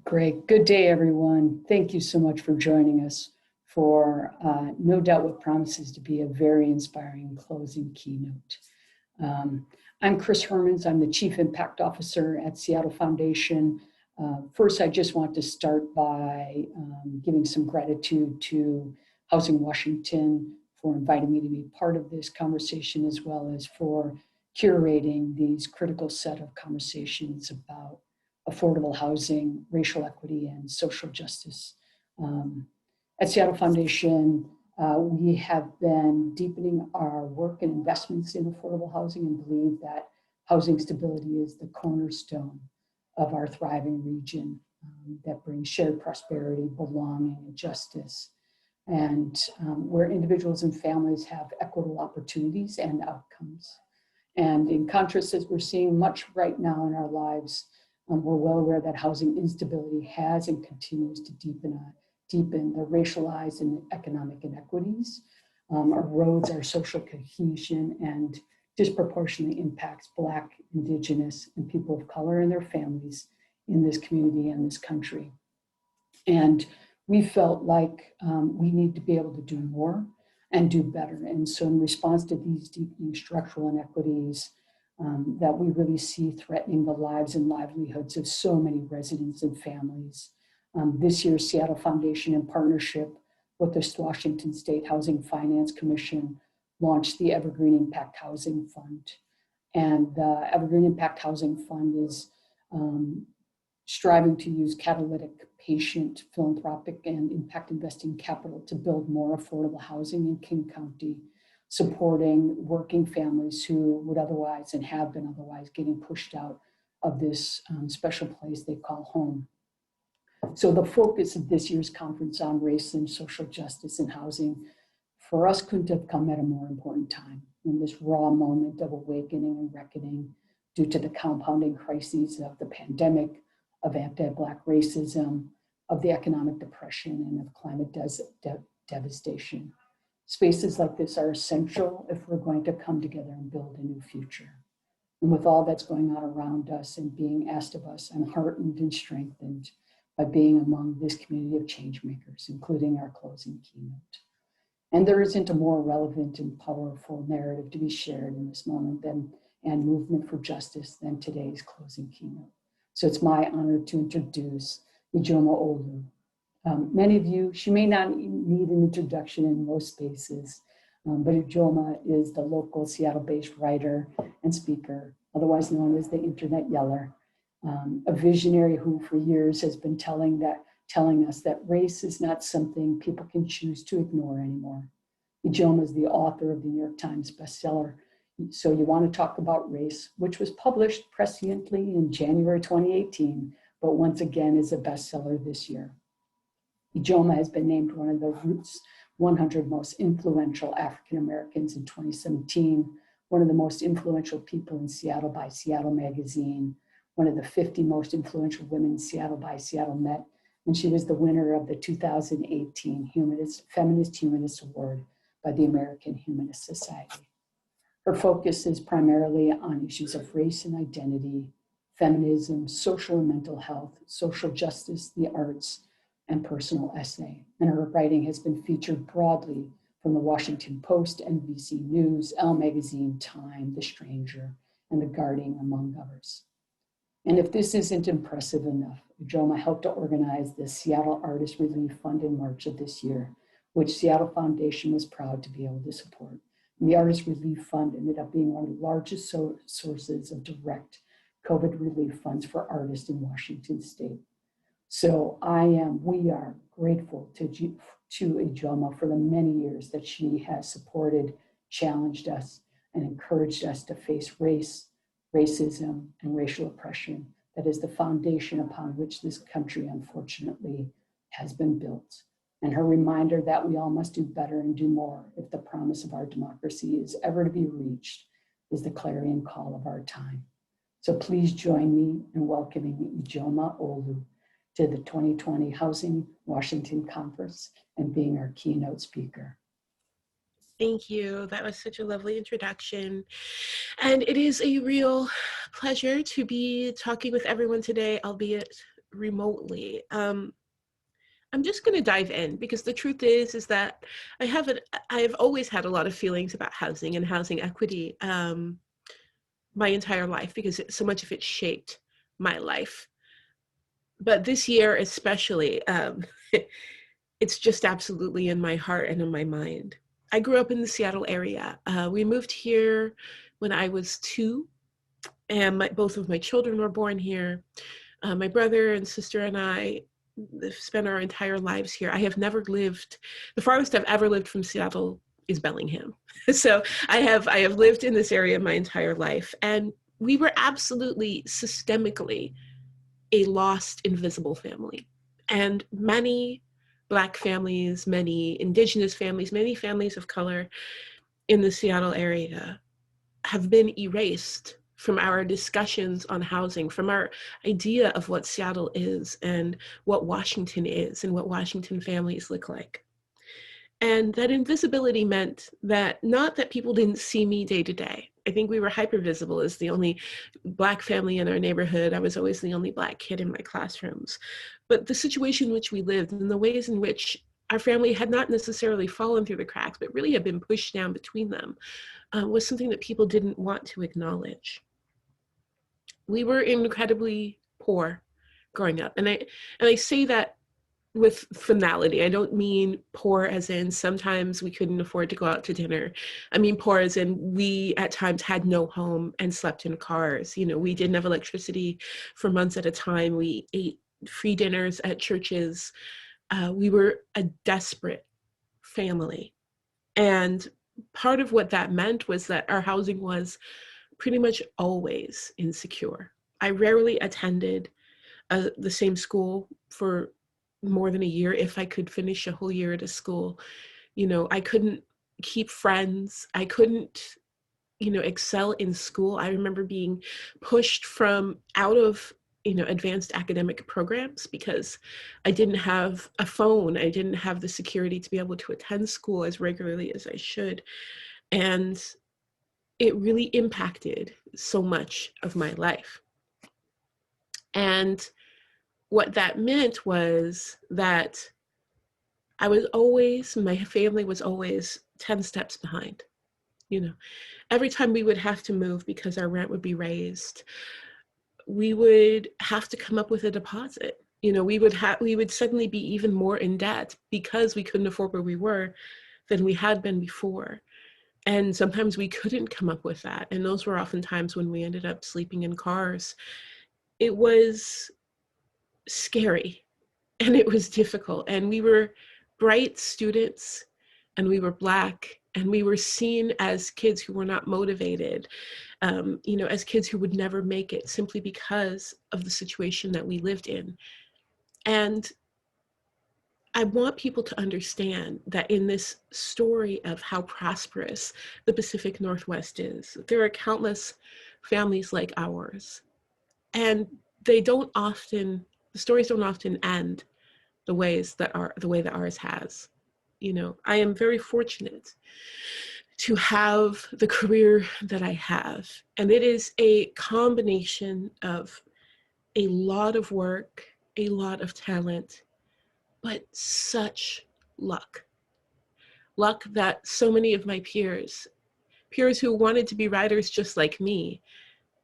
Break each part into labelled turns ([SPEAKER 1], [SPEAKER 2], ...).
[SPEAKER 1] Great. Good day, everyone. Thank you so much for joining us for no doubt what promises to be a very inspiring closing keynote. I'm Chris Hermans. I'm the Chief Impact Officer at Seattle Foundation. First, I just want to start by giving some gratitude to Housing Washington for inviting me to be part of this conversation, as well as for curating these critical set of conversations about affordable housing, racial equity, and social justice. At Seattle Foundation, we have been deepening our work and investments in affordable housing and believe that housing stability is the cornerstone of our thriving region that brings shared prosperity, belonging, and justice, and where individuals and families have equitable opportunities and outcomes. And in contrast, as we're seeing much right now in our lives, we're well aware that housing instability has and continues to deepen the racialized and economic inequities, erodes our social cohesion, and disproportionately impacts Black, Indigenous, and people of color and their families in this community and this country. And we felt like we need to be able to do more and do better. And so in response to these deepening structural inequities that we really see threatening the lives and livelihoods of so many residents and families, this year, Seattle Foundation, in partnership with the Washington State Housing Finance Commission, launched the Evergreen Impact Housing Fund. And the Evergreen Impact Housing Fund is striving to use catalytic, patient, philanthropic, and impact investing capital to build more affordable housing in King County, supporting working families who would otherwise and have been otherwise getting pushed out of this special place they call home. So the focus of this year's conference on race and social justice and housing for us couldn't have come at a more important time in this raw moment of awakening and reckoning due to the compounding crises of the pandemic, of anti-Black racism, of the economic depression, and of climate devastation. Spaces like this are essential if we're going to come together and build a new future. And with all that's going on around us and being asked of us, I'm heartened and strengthened by being among this community of change makers, including our closing keynote. And there isn't a more relevant and powerful narrative to be shared in this moment and movement for justice than today's closing keynote. So it's my honor to introduce Ijeoma Oluo. Many of you, she may not need an introduction in most spaces, but Ijeoma is the local Seattle-based writer and speaker, otherwise known as the Internet Yeller, a visionary who for years has been telling us that race is not something people can choose to ignore anymore. Ijeoma is the author of the New York Times bestseller, So You Want to Talk About Race, which was published presciently in January 2018, but once again is a bestseller this year. Ijeoma has been named one of the Roots 100 most influential African Americans in 2017, one of the most influential people in Seattle by Seattle Magazine, one of the 50 most influential women in Seattle by Seattle Met, and she was the winner of the 2018 Feminist Humanist Award by the American Humanist Society. Her focus is primarily on issues of race and identity, feminism, social and mental health, social justice, the arts, and personal essay. And her writing has been featured broadly from the Washington Post, NBC News, Elle Magazine, Time, The Stranger, and The Guardian, among others. And if this isn't impressive enough, Ijeoma helped to organize the Seattle Artist Relief Fund in March of this year, which Seattle Foundation was proud to be able to support. And the Artist Relief Fund ended up being one of the largest sources of direct COVID relief funds for artists in Washington State. So we are grateful to Ijeoma for the many years that she has supported, challenged us, and encouraged us to face race, racism, and racial oppression that is the foundation upon which this country, unfortunately, has been built. And her reminder that we all must do better and do more if the promise of our democracy is ever to be reached is the clarion call of our time. So please join me in welcoming Ijeoma Oluo to the 2020 Housing Washington Conference and being our keynote speaker.
[SPEAKER 2] Thank you. That was such a lovely introduction. And it is a real pleasure to be talking with everyone today, albeit remotely. I'm just going to dive in because the truth is that I've always had a lot of feelings about housing and housing equity my entire life because so much of it shaped my life. But this year especially, it's just absolutely in my heart and in my mind. I grew up in the Seattle area. We moved here when I was 2, and both of my children were born here. My brother and sister and I spent our entire lives here. I have never lived, the farthest I've ever lived from Seattle is Bellingham. So I have lived in this area my entire life. And we were absolutely systemically a lost, invisible family. And many Black families, many Indigenous families, many families of color in the Seattle area have been erased from our discussions on housing, from our idea of what Seattle is and what Washington is and what Washington families look like. And that invisibility meant that not that people didn't see me day to day. I think we were hyper visible as the only Black family in our neighborhood. I was always the only Black kid in my classrooms. But the situation in which we lived and the ways in which our family had not necessarily fallen through the cracks, but really had been pushed down between them, was something that people didn't want to acknowledge. We were incredibly poor growing up. And I say that with finality. I don't mean poor as in sometimes we couldn't afford to go out to dinner. I mean poor as in we at times had no home and slept in cars. You know, we didn't have electricity for months at a time. We ate free dinners at churches. We were a desperate family. And part of what that meant was that our housing was pretty much always insecure. I rarely attended the same school for more than a year if I could finish a whole year at a school. You know, I couldn't keep friends. I couldn't, excel in school. I remember being pushed from out of, advanced academic programs because I didn't have a phone. I didn't have the security to be able to attend school as regularly as I should. And it really impacted so much of my life. And what that meant was that my family was always 10 steps behind. Every time we would have to move because our rent would be raised, we would have to come up with a deposit. We would suddenly be even more in debt because we couldn't afford where we were than we had been before. And sometimes we couldn't come up with that. And those were often times when we ended up sleeping in cars. It was scary and it was difficult. And we were bright students and we were Black and we were seen as kids who were not motivated, as kids who would never make it simply because of the situation that we lived in. And I want people to understand that in this story of how prosperous the Pacific Northwest is, there are countless families like ours. And the stories don't often end the way that ours has. I am very fortunate to have the career that I have. And it is a combination of a lot of work, a lot of talent, but such luck that so many of my peers who wanted to be writers just like me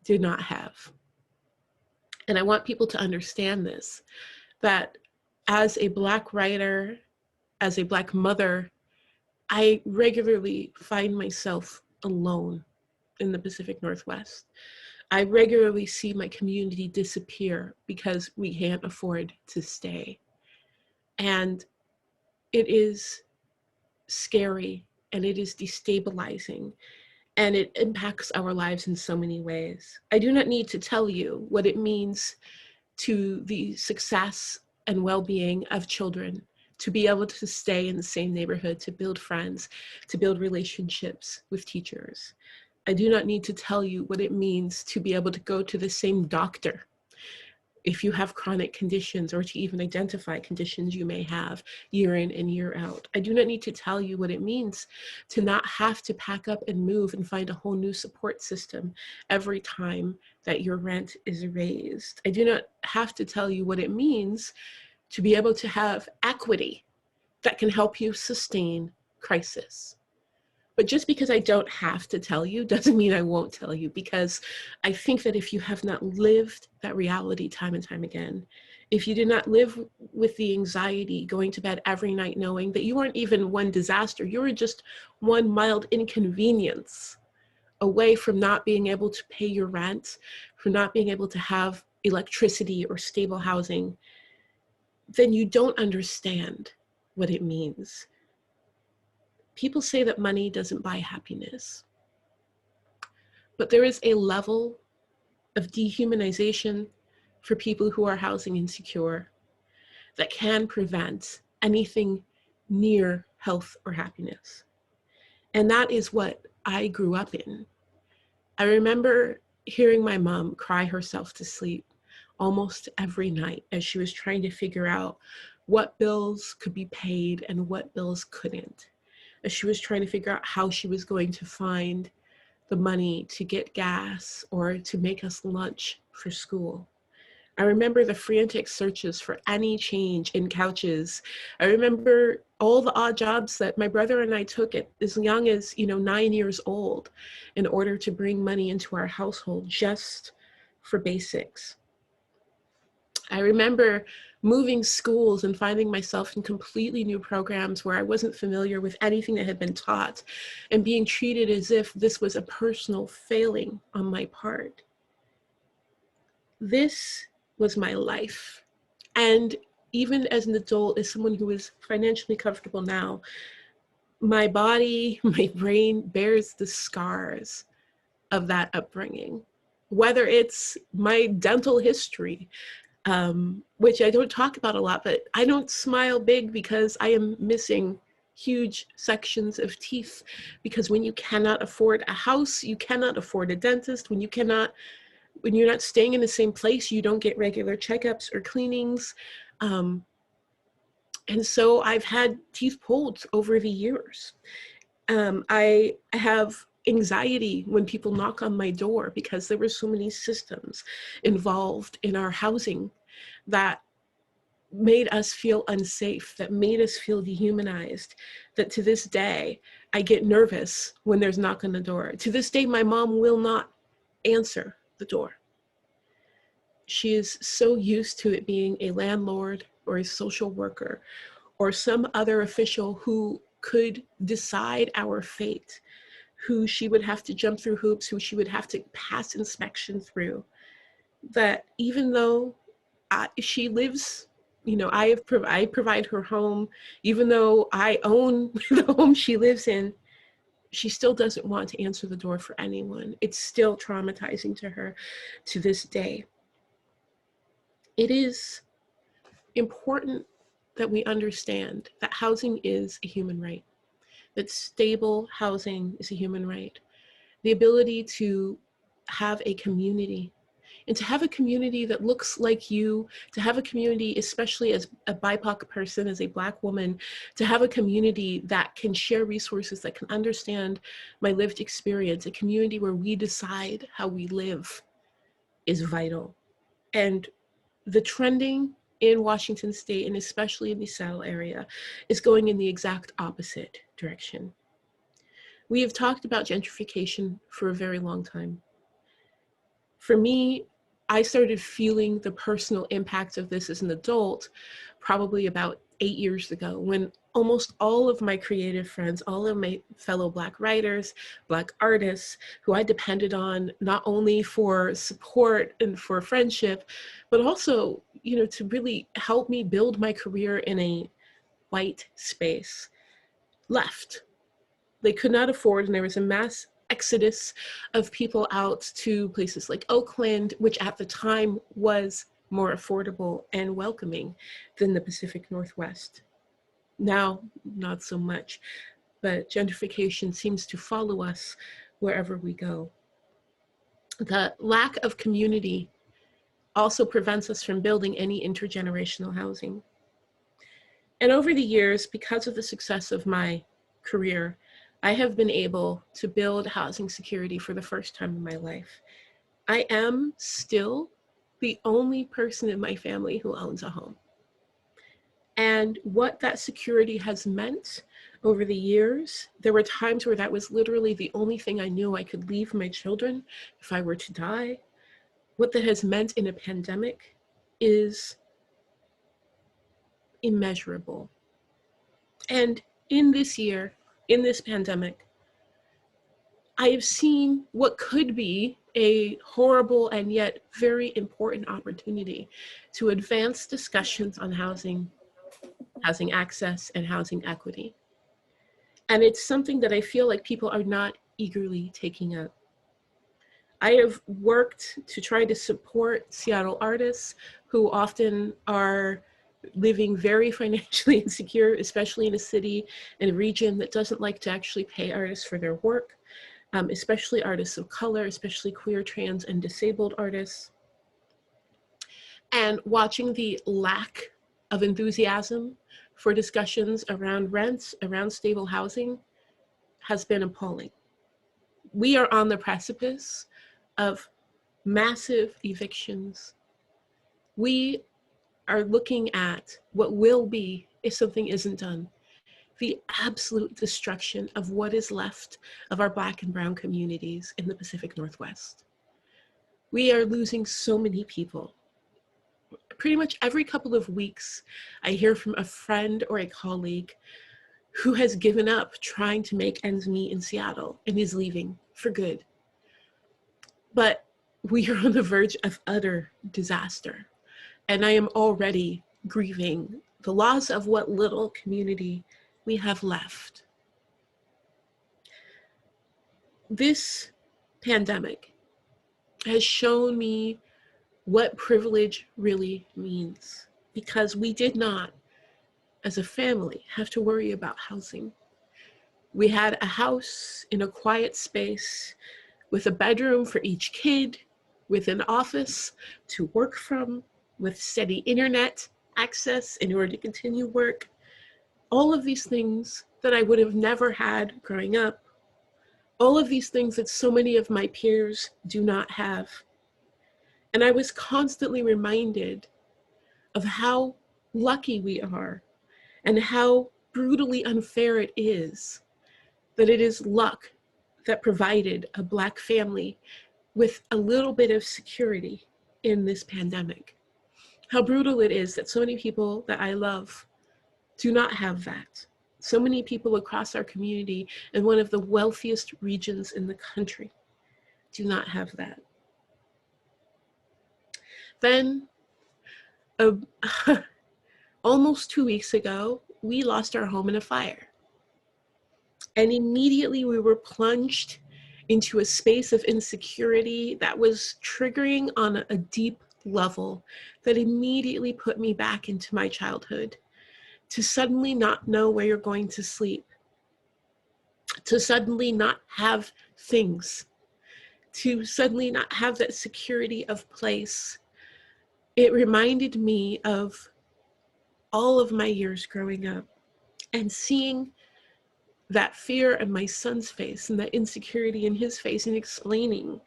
[SPEAKER 2] did not have. And I want people to understand this, that as a Black writer, as a Black mother, I regularly find myself alone in the Pacific Northwest. I regularly see my community disappear because we can't afford to stay. And it is scary and it is destabilizing and it impacts our lives in so many ways. I do not need to tell you what it means to the success and well-being of children to be able to stay in the same neighborhood, to build friends, to build relationships with teachers. I do not need to tell you what it means to be able to go to the same doctor if you have chronic conditions, or to even identify conditions you may have year in and year out. I do not need to tell you what it means to not have to pack up and move and find a whole new support system every time that your rent is raised. I do not have to tell you what it means to be able to have equity that can help you sustain crisis. But just because I don't have to tell you doesn't mean I won't tell you, because I think that if you have not lived that reality time and time again, if you do not live with the anxiety going to bed every night knowing that you aren't even one disaster, you are just one mild inconvenience away from not being able to pay your rent, from not being able to have electricity or stable housing, then you don't understand what it means. People say that money doesn't buy happiness, but there is a level of dehumanization for people who are housing insecure that can prevent anything near health or happiness. And that is what I grew up in. I remember hearing my mom cry herself to sleep almost every night as she was trying to figure out what bills could be paid and what bills couldn't, as she was trying to figure out how she was going to find the money to get gas or to make us lunch for school. I remember the frantic searches for any change in couches. I remember all the odd jobs that my brother and I took at as young as, 9 years old in order to bring money into our household just for basics. I remember moving schools and finding myself in completely new programs where I wasn't familiar with anything that had been taught, and being treated as if this was a personal failing on my part. This was my life. And even as an adult, as someone who is financially comfortable now, my body, my brain bears the scars of that upbringing. Whether it's my dental history, which I don't talk about a lot, but I don't smile big because I am missing huge sections of teeth. Because when you cannot afford a house, you cannot afford a dentist. When you're not staying in the same place, you don't get regular checkups or cleanings. And so I've had teeth pulled over the years. I have anxiety when people knock on my door because there were so many systems involved in our housing that made us feel unsafe, that made us feel dehumanized, that to this day, I get nervous when there's a knock on the door. To this day, my mom will not answer the door. She is so used to it being a landlord or a social worker or some other official who could decide our fate, who she would have to jump through hoops, who she would have to pass inspection through, that even though she lives, I provide her home, even though I own the home she lives in, she still doesn't want to answer the door for anyone. It's still traumatizing to her to this day. It is important that we understand that housing is a human right, that stable housing is a human right. The ability to have a community, and to have a community that looks like you, to have a community, especially as a BIPOC person, as a Black woman, to have a community that can share resources, that can understand my lived experience, a community where we decide how we live, is vital. And the trending in Washington State, and especially in the Seattle area, is going in the exact opposite direction. We have talked about gentrification for a very long time. For me, I started feeling the personal impact of this as an adult probably about 8 years ago, when almost all of my creative friends, all of my fellow Black writers, Black artists, who I depended on not only for support and for friendship, but also, to really help me build my career in a white space, left. They could not afford, and there was a mass exodus of people out to places like Oakland, which at the time was more affordable and welcoming than the Pacific Northwest. Now, not so much, but gentrification seems to follow us wherever we go. The lack of community also prevents us from building any intergenerational housing. And over the years, because of the success of my career, I have been able to build housing security for the first time in my life. I am still the only person in my family who owns a home. And what that security has meant over the years, there were times where that was literally the only thing I knew I could leave my children if I were to die. What that has meant in a pandemic is immeasurable. And in this year, in this pandemic, I have seen what could be a horrible and yet very important opportunity to advance discussions on housing access, and housing equity. And it's something that I feel like people are not eagerly taking up. I have worked to try to support Seattle artists who often are living very financially insecure, especially in a city and a region that doesn't like to actually pay artists for their work, especially artists of color, especially queer, trans, and disabled artists. And watching the lack of enthusiasm for discussions around rents, around stable housing, has been appalling. We are on the precipice of massive evictions. We are looking at what will be, if something isn't done, the absolute destruction of what is left of our Black and Brown communities in the Pacific Northwest. We are losing so many people. Pretty much every couple of weeks, I hear from a friend or a colleague who has given up trying to make ends meet in Seattle and is leaving for good. But we are on the verge of utter disaster. And I am already grieving the loss of what little community we have left. This pandemic has shown me what privilege really means, because we did not, as a family, have to worry about housing. We had a house in a quiet space with a bedroom for each kid, with an office to work from, with steady internet access in order to continue work. All of these things that I would have never had growing up. All of these things that so many of my peers do not have. And I was constantly reminded of how lucky we are and how brutally unfair it is that it is luck that provided a Black family with a little bit of security in this pandemic. How brutal it is that so many people that I love do not have that. So many people across our community in one of the wealthiest regions in the country do not have that. Then, almost 2 weeks ago, we lost our home in a fire. And immediately we were plunged into a space of insecurity that was triggering on a deep level that immediately put me back into my childhood. To suddenly not know where you're going to sleep, to suddenly not have things, to suddenly not have that security of place. It reminded me of all of my years growing up and seeing that fear in my son's face and that insecurity in his face, and explaining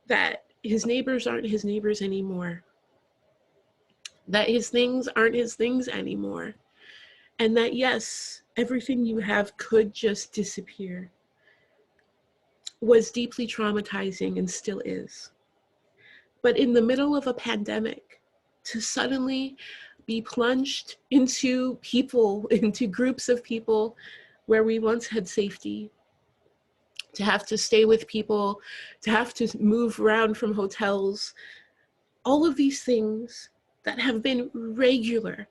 [SPEAKER 2] that his neighbors aren't his neighbors anymore, that his things aren't his things anymore, and that yes, everything you have could just disappear, was deeply traumatizing and still is. But in the middle of a pandemic, to suddenly be plunged into people, into groups of people where we once had safety, to have to stay with people, to have to move around from hotels, all of these things that have been regular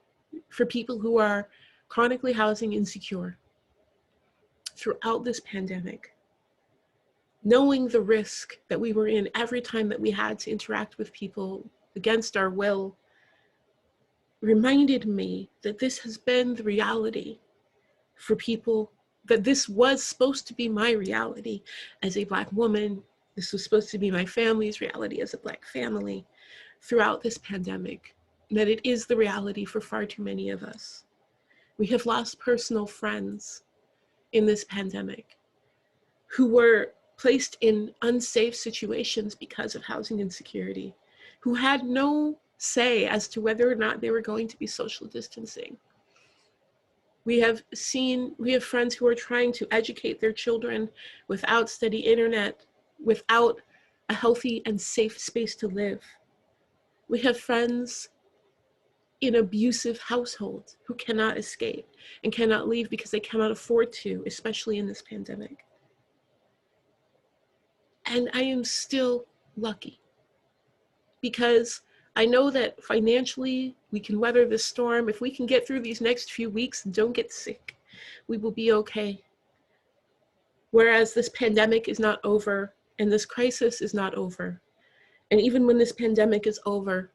[SPEAKER 2] for people who are chronically housing insecure throughout this pandemic, knowing the risk that we were in every time that we had to interact with people against our will, reminded me that this has been the reality for people, that this was supposed to be my reality as a Black woman. This was supposed to be my family's reality as a Black family. throughout this pandemic, that it is the reality for far too many of us. We have lost personal friends in this pandemic who were placed in unsafe situations because of housing insecurity, who had no say as to whether or not they were going to be social distancing. We have friends who are trying to educate their children without steady internet, without a healthy and safe space to live. We have friends in abusive households who cannot escape and cannot leave because they cannot afford to, especially in this pandemic. And I am still lucky because I know that financially we can weather this storm. If we can get through these next few weeks and don't get sick, we will be okay. Whereas this pandemic is not over and this crisis is not over. And even when this pandemic is over,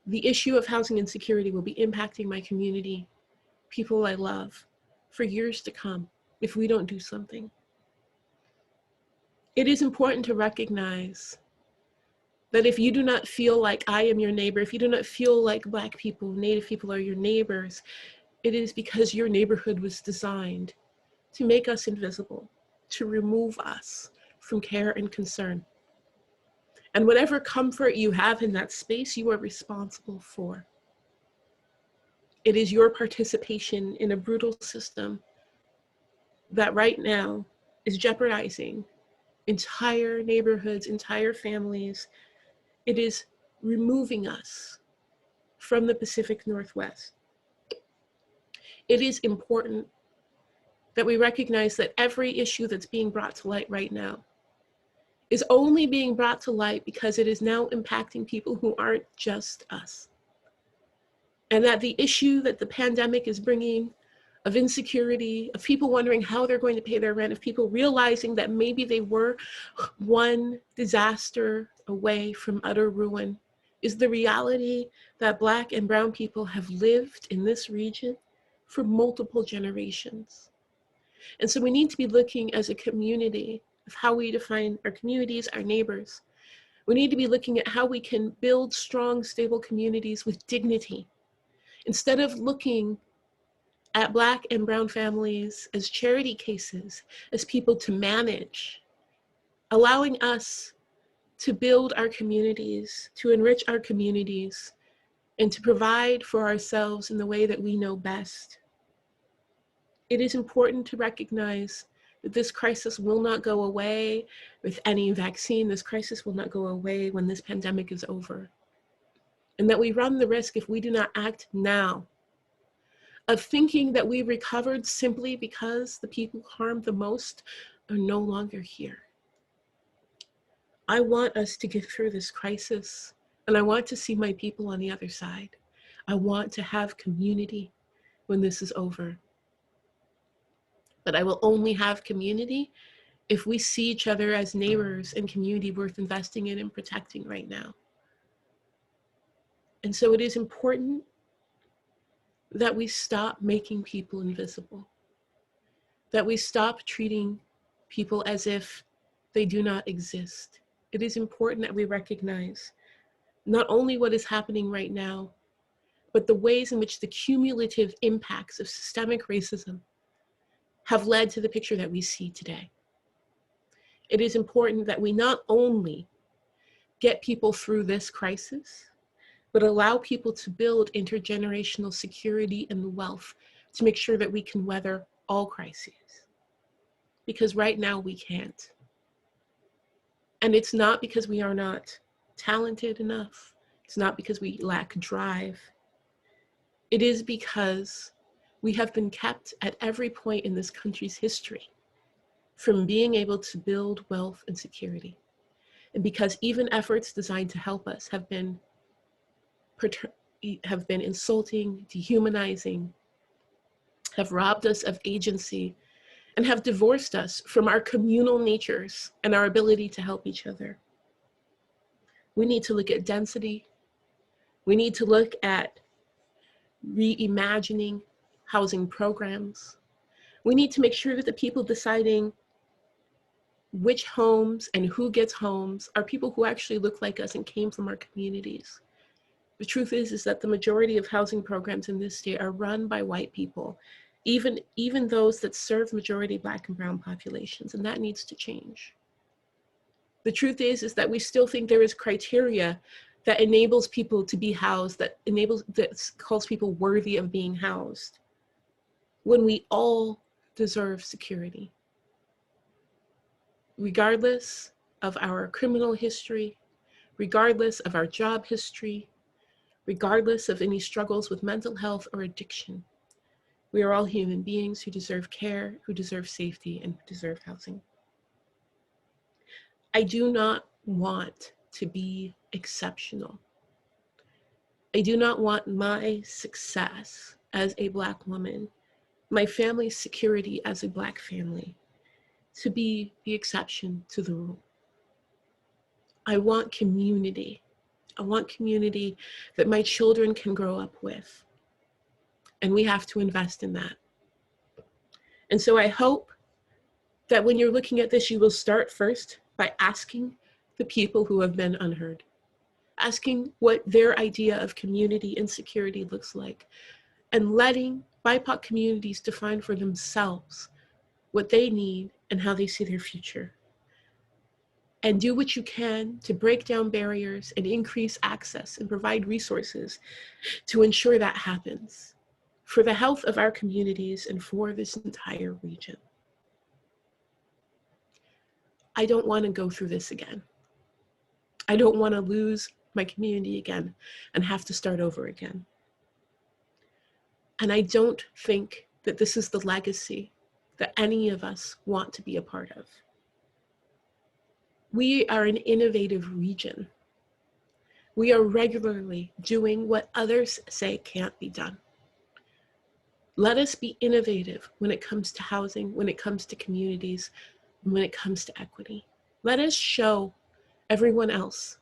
[SPEAKER 2] the issue of housing insecurity will be impacting my community, people I love, for years to come if we don't do something. It is important to recognize that if you do not feel like I am your neighbor, if you do not feel like Black people, Native people are your neighbors, it is because your neighborhood was designed to make us invisible, to remove us from care and concern. And whatever comfort you have in that space, you are responsible for. It is your participation in a brutal system that right now is jeopardizing entire neighborhoods, entire families. It is removing us from the Pacific Northwest. It is important that we recognize that every issue that's being brought to light right now is only being brought to light because it is now impacting people who aren't just us. And that the issue that the pandemic is bringing of insecurity, of people wondering how they're going to pay their rent, of people realizing that maybe they were one disaster away from utter ruin, is the reality that Black and Brown people have lived in this region for multiple generations. And so we need to be looking as a community of how we define our communities, our neighbors. We need to be looking at how we can build strong, stable communities with dignity. Instead of looking at Black and Brown families as charity cases, as people to manage, allowing us to build our communities, to enrich our communities, and to provide for ourselves in the way that we know best. It is important to recognize that this crisis will not go away with any vaccine. This crisis will not go away when this pandemic is over. And that we run the risk, if we do not act now, of thinking that we recovered simply because the people harmed the most are no longer here. I want us to get through this crisis, and I want to see my people on the other side. I want to have community when this is over. But I will only have community if we see each other as neighbors and community worth investing in and protecting right now. And so it is important that we stop making people invisible, that we stop treating people as if they do not exist. It is important that we recognize not only what is happening right now, but the ways in which the cumulative impacts of systemic racism have led to the picture that we see today. It is important that we not only get people through this crisis, but allow people to build intergenerational security and wealth to make sure that we can weather all crises. Because right now we can't. And it's not because we are not talented enough. It's not because we lack drive. It is because we have been kept at every point in this country's history from being able to build wealth and security. And because even efforts designed to help us have been insulting, dehumanizing, have robbed us of agency, and have divorced us from our communal natures and our ability to help each other. We need to look at density. We need to look at reimagining housing programs. We need to make sure that the people deciding which homes and who gets homes are people who actually look like us and came from our communities. The truth is that the majority of housing programs in this state are run by white people, even those that serve majority Black and brown populations, and that needs to change. The truth is that we still think there is criteria that enables people to be housed, that calls people worthy of being housed, when we all deserve security. Regardless of our criminal history, regardless of our job history, regardless of any struggles with mental health or addiction, we are all human beings who deserve care, who deserve safety, and who deserve housing. I do not want to be exceptional. I do not want my success as a Black woman, my family's security as a Black family, to be the exception to the rule. I want community. I want community that my children can grow up with. And we have to invest in that. And so I hope that when you're looking at this, you will start first by asking the people who have been unheard, asking what their idea of community and security looks like, and letting BIPOC communities define for themselves what they need and how they see their future. And do what you can to break down barriers and increase access and provide resources to ensure that happens for the health of our communities and for this entire region. I don't want to go through this again. I don't want to lose my community again and have to start over again. And I don't think that this is the legacy that any of us want to be a part of. We are an innovative region. We are regularly doing what others say can't be done. Let us be innovative when it comes to housing, when it comes to communities, when it comes to equity. Let us show everyone else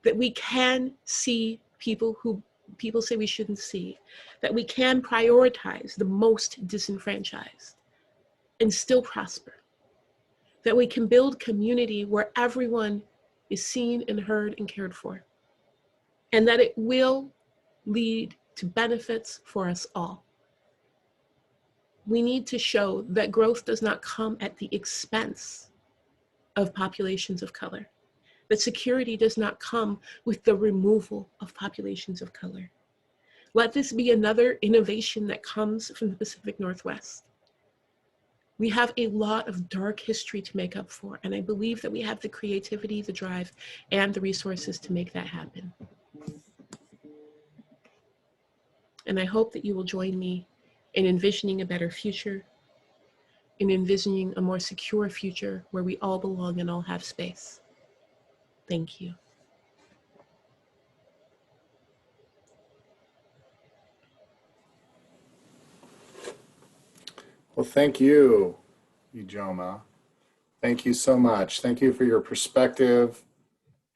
[SPEAKER 2] that we can see people who people say we shouldn't see, that we can prioritize the most disenfranchised and still prosper, that we can build community where everyone is seen and heard and cared for, and that it will lead to benefits for us all. We need to show that growth does not come at the expense of populations of color, that security does not come with the removal of populations of color. Let this be another innovation that comes from the Pacific Northwest. We have a lot of dark history to make up for, and I believe that we have the creativity, the drive, and the resources to make that happen. And I hope that you will join me in envisioning a better future, in envisioning a more secure future where we all belong and all have space. Thank you.
[SPEAKER 3] Well, thank you, Ijeoma. Thank you so much. Thank you for your perspective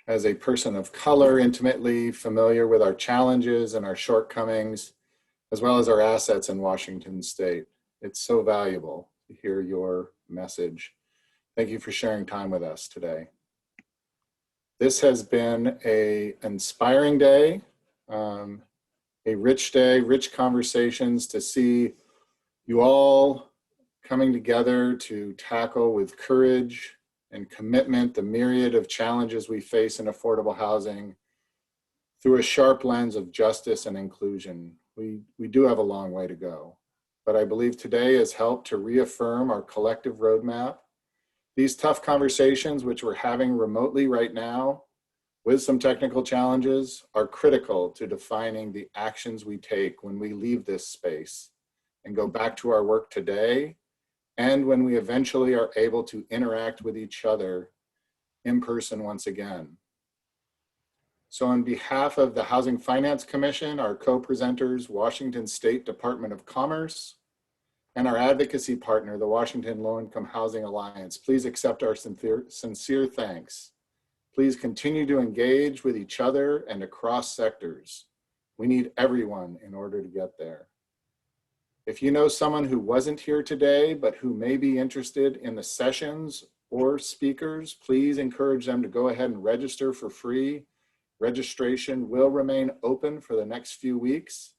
[SPEAKER 3] as a person of color, intimately familiar with our challenges and our shortcomings, as well as our assets in Washington State. It's so valuable to hear your message. Thank you for sharing time with us today. This has been an inspiring day, a rich day, rich conversations to see you all coming together to tackle with courage and commitment the myriad of challenges we face in affordable housing through a sharp lens of justice and inclusion. We do have a long way to go, but I believe today has helped to reaffirm our collective roadmap. These tough conversations, which we're having remotely right now with some technical challenges, are critical to defining the actions we take when we leave this space and go back to our work today, and when we eventually are able to interact with each other in person once again. So on behalf of the Housing Finance Commission, our co-presenters, Washington State Department of Commerce, and our advocacy partner, the Washington Low Income Housing Alliance, please accept our sincere thanks. Please continue to engage with each other and across sectors. We need everyone in order to get there. If you know someone who wasn't here today, but who may be interested in the sessions or speakers, please encourage them to go ahead and register for free. Registration will remain open for the next few weeks.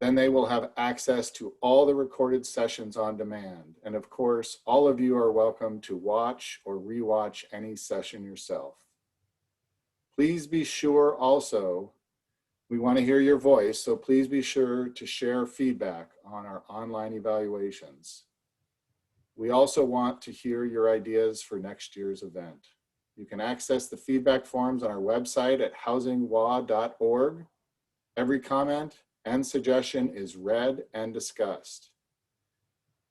[SPEAKER 3] Then they will have access to all the recorded sessions on demand. And of course, all of you are welcome to watch or rewatch any session yourself. Please be sure also, we want to hear your voice, so please be sure to share feedback on our online evaluations. We also want to hear your ideas for next year's event. You can access the feedback forms on our website at housingwa.org. Every comment and suggestion is read and discussed.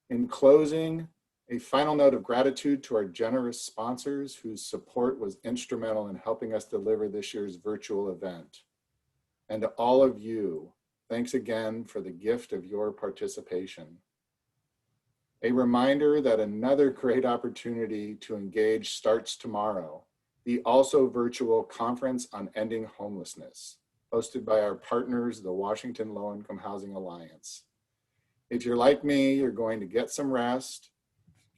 [SPEAKER 3] In closing, a final note of gratitude to our generous sponsors whose support was instrumental in helping us deliver this year's virtual event. And to all of you, thanks again for the gift of your participation. A reminder that another great opportunity to engage starts tomorrow, the also virtual Conference on Ending Homelessness, hosted by our partners, the Washington Low Income Housing Alliance. If you're like me, you're going to get some rest,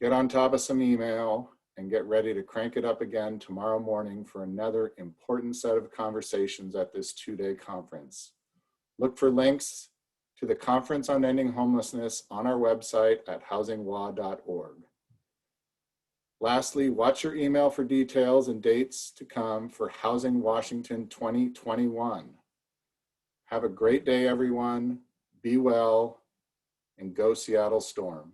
[SPEAKER 3] get on top of some email, and get ready to crank it up again tomorrow morning for another important set of conversations at this two-day conference. Look for links to the Conference on Ending Homelessness on our website at housingwa.org. Lastly, watch your email for details and dates to come for Housing Washington 2021. Have a great day, everyone. Be well, and go Seattle Storm.